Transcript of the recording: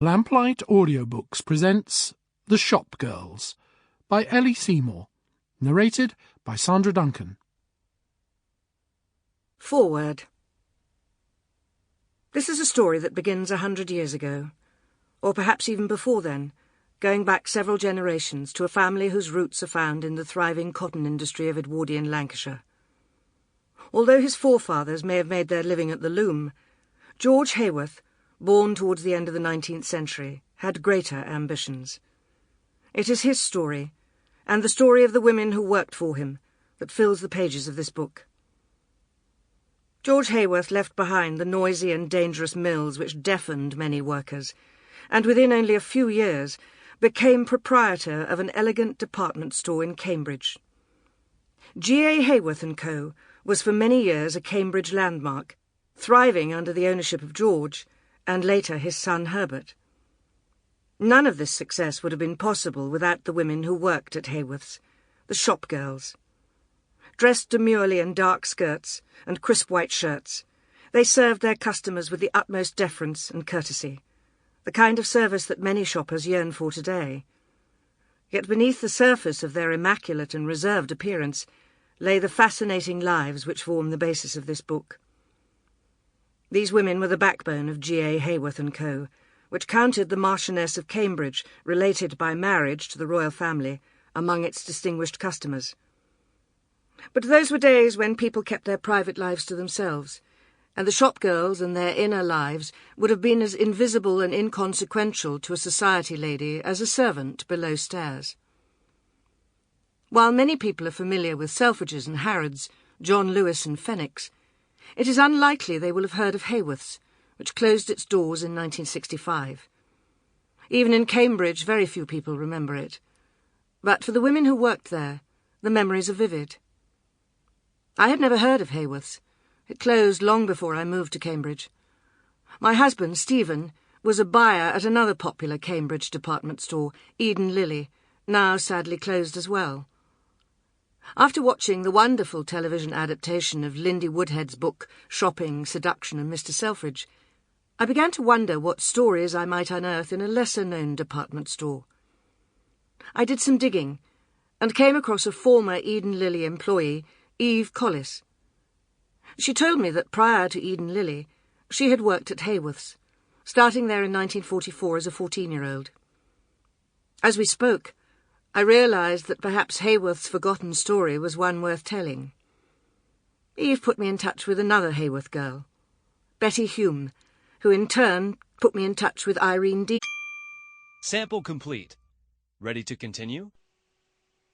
Lamplight Audiobooks presents The Shop Girls by Ellee Seymour, narrated by Sandra Duncan. Foreword. This is a story that begins 100 years ago, or perhaps even before then, going back several generations to a family whose roots are found in the thriving cotton industry of Edwardian Lancashire. Although his forefathers may have made their living at the loom, George Haworth, born towards the end of the 19th century, had greater ambitions. It is his story, and the story of the women who worked for him, that fills the pages of this book. George Haworth left behind the noisy and dangerous mills which deafened many workers, and within only a few years became proprietor of an elegant department store in Cambridge. G.A. Haworth & Co. was for many years a Cambridge landmark, thriving under the ownership of George, and later his son Herbert. None of this success would have been possible without the women who worked at Haworth's, the shop girls. Dressed demurely in dark skirts and crisp white shirts, they served their customers with the utmost deference and courtesy, the kind of service that many shoppers yearn for today. Yet beneath the surface of their immaculate and reserved appearance lay the fascinating lives which form the basis of this book. These women were the backbone of G.A. Haworth & Co., which counted the Marchioness of Cambridge, related by marriage to the royal family, among its distinguished customers. But those were days when people kept their private lives to themselves, and the shop girls and their inner lives would have been as invisible and inconsequential to a society lady as a servant below stairs. While many people are familiar with Selfridges and Harrods, John Lewis and Fenwick's, it is unlikely they will have heard of Haworth's, which closed its doors in 1965. Even in Cambridge, very few people remember it. But for the women who worked there, the memories are vivid. I had never heard of Haworth's. It closed long before I moved to Cambridge. My husband, Stephen, was a buyer at another popular Cambridge department store, Eden Lily, now sadly closed as well. After watching the wonderful television adaptation of Lindy Woodhead's book Shopping, Seduction and Mr. Selfridge, I began to wonder what stories I might unearth in a lesser-known department store. I did some digging and came across a former Eden Lily employee, Eve Collis. She told me that prior to Eden Lily, she had worked at Haworth's, starting there in 1944 as a 14-year-old. As we spoke, I realised that perhaps Haworth's forgotten story was one worth telling. Eve put me in touch with another Haworth girl, Betty Hume, who in turn put me in touch with Irene D. Sample complete. Ready to continue?